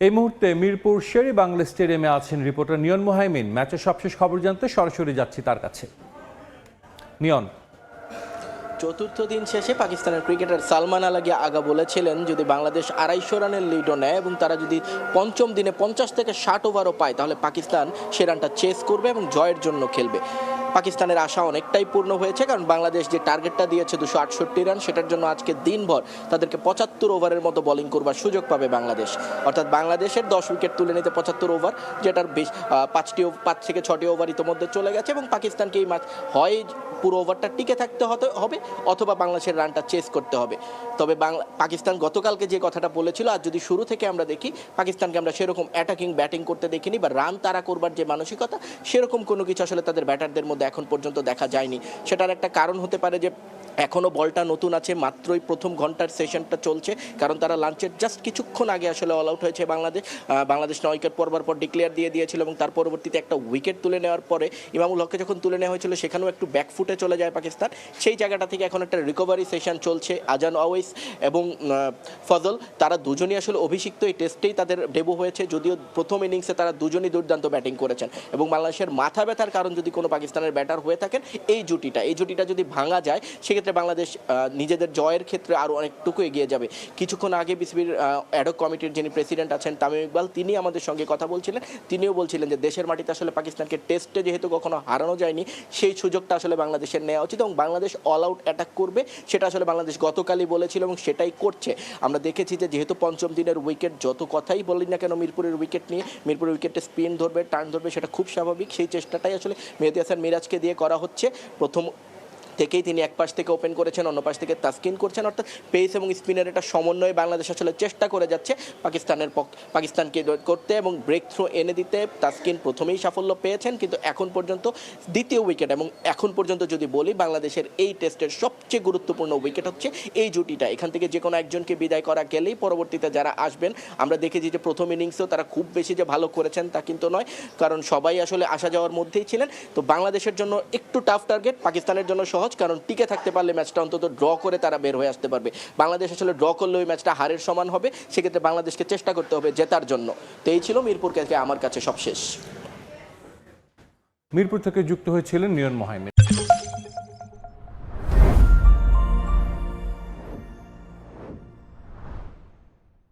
এই মুহূর্তে মিরপুর শেরে বাংলা স্টেডিয়ামে আছেন রিপোর্টার নিয়ন মোহাইমিন। ম্যাচের সবশেষ খবর জানতে সরাসরি যাচ্ছি তার কাছে। নিয়ন, চতুর্থ দিন শেষে পাকিস্তানের ক্রিকেটার সালমান আলী আগা বলেছিলেন যদি বাংলাদেশ 250 রানের লিডও নেয় এবং তারা যদি পঞ্চম দিনে 50 থেকে 60 ওভারও পায় তাহলে পাকিস্তান সে রানটা চেস করবে এবং জয়ের জন্য খেলবে। পাকিস্তানের আশা অনেকটাই পূর্ণ হয়েছে, কারণ বাংলাদেশ যে টার্গেটটা দিয়েছে 268 রান, সেটার জন্য আজকে দিনভর তাদেরকে 75 ওভারের মতো বোলিং করবার সুযোগ পাবে বাংলাদেশ। অর্থাৎ বাংলাদেশের 10 উইকেট তুলে নিতে 75 ওভার, যেটার 5 থেকে 6টি ওভার ইতিমধ্যে চলে গেছে এবং পাকিস্তানকে এই ম্যাচ হয় পুরো ওভারটা টিকে থাকতে হবে অথবা বাংলাদেশের রানটা চেস করতে হবে। তবে পাকিস্তান গতকালকে যে কথাটা বলেছিল, আর যদি শুরু থেকে আমরা দেখি পাকিস্তানকে আমরা সেরকম অ্যাটাকিং ব্যাটিং করতে দেখিনি বা রান তাড়া করবার যে মানসিকতা, সেরকম কোনো কিছু আসলে তাদের ব্যাটারদের মধ্যে এখন পর্যন্ত দেখা যায়নি। সেটার একটা কারণ হতে পারে যে এখনও বলটা নতুন আছে, মাত্রই প্রথম ঘন্টার সেশনটা চলছে, কারণ তারা লাঞ্চের জাস্ট কিছুক্ষণ আগে আসলে অল আউট হয়েছে বাংলাদেশ 9 উইকেট পরবার পর ডিক্লেয়ার দিয়ে দিয়েছিল এবং তার পরবর্তীতে একটা উইকেট তুলে নেওয়ার পরে ইমামুল হককে যখন তুলে নেওয়া হয়েছিল সেখানেও একটু ব্যাকফুটে চলে যায় পাকিস্তান। সেই জায়গাটা থেকে এখন একটা রিকভারি সেশন চলছে। আজান ওয়াইস এবং ফজল, তারা দুজনই আসলে অভিষিক্ত, এই টেস্টেই তাদের ডেবু হয়েছে, যদিও প্রথম ইনিংসে তারা দুজনই দুর্দান্ত ব্যাটিং করেছেন এবং বাংলাদেশের মাথা ব্যথার কারণ যদি কোনো পাকিস্তানের ব্যাটার হয়ে থাকেন এই জুটিটা যদি ভাঙা যায় সেক্ষেত্রে বাংলাদেশ নিজেদের জয়ের ক্ষেত্রে আরও অনেকটুকু এগিয়ে যাবে। কিছুক্ষণ আগে বিসিবির অ্যাডহক কমিটির যিনি প্রেসিডেন্ট আছেন তামিম ইকবাল, তিনি আমাদের সঙ্গে কথা বলছিলেন। তিনিও বলছিলেন যে দেশের মাটিতে আসলে পাকিস্তানকে টেস্টে যেহেতু কখনো হারানো যায়নি, সেই সুযোগটা আসলে বাংলাদেশের নেওয়া উচিত এবং বাংলাদেশ অল আউট অ্যাটাক করবে, সেটা আসলে বাংলাদেশ গতকালই বলেছিল এবং সেটাই করছে। আমরা দেখেছি যে যেহেতু পঞ্চম দিনের উইকেট, যত কথাই বলি না কেন মিরপুরের উইকেট নিয়ে, মিরপুরের উইকেটে স্পিন ধরবে, টার্ন ধরবে, সেটা খুব স্বাভাবিক। সেই চেষ্টাটাই আসলে মেহেদী হাসান মিরাজকে দিয়ে করা হচ্ছে। প্রথম থেকেই তিনি এক পাশ থেকে ওপেন করেছেন, অন্য পাশ থেকে তাসকিন করছেন, অর্থাৎ পেস এবং স্পিনের একটা সমন্বয়ে বাংলাদেশ আসলে চেষ্টা করে যাচ্ছে পাকিস্তানকে করতে এবং ব্রেক থ্রো এনে দিতে। তাসকিন প্রথমেই সাফল্য পেয়েছেন, কিন্তু এখন পর্যন্ত দ্বিতীয় উইকেট এবং এখন পর্যন্ত যদি বলি বাংলাদেশের এই টেস্টের সবচেয়ে গুরুত্বপূর্ণ উইকেট হচ্ছে এই জুটিটা। এখান থেকে যে কোনো একজনকে বিদায় করা গেলেই পরবর্তীতে যারা আসবেন, আমরা দেখেছি যে প্রথম ইনিংসেও তারা খুব বেশি যে ভালো করেছেন তা কিন্তু নয়, কারণ সবাই আসলে আসা যাওয়ার মধ্যেই ছিলেন। তো বাংলাদেশের জন্য একটু টাফ টার্গেট, পাকিস্তানের জন্য সহজ, কারণ টিকে থাকতে পারলে ম্যাচটা অন্তত ড্র করে তারা বের হয়ে আসতে পারবে। বাংলাদেশ আসলে ড্র করলে ওই ম্যাচটা হারের সমান হবে, সেক্ষেত্রে বাংলাদেশকে চেষ্টা করতে হবে জেতার জন্য। তো এই ছিল মিরপুর থেকে আমার কাছে সবশেষ। মিরপুর থেকে যুক্ত হয়েছিলেন নিয়ন মোহাইমিন।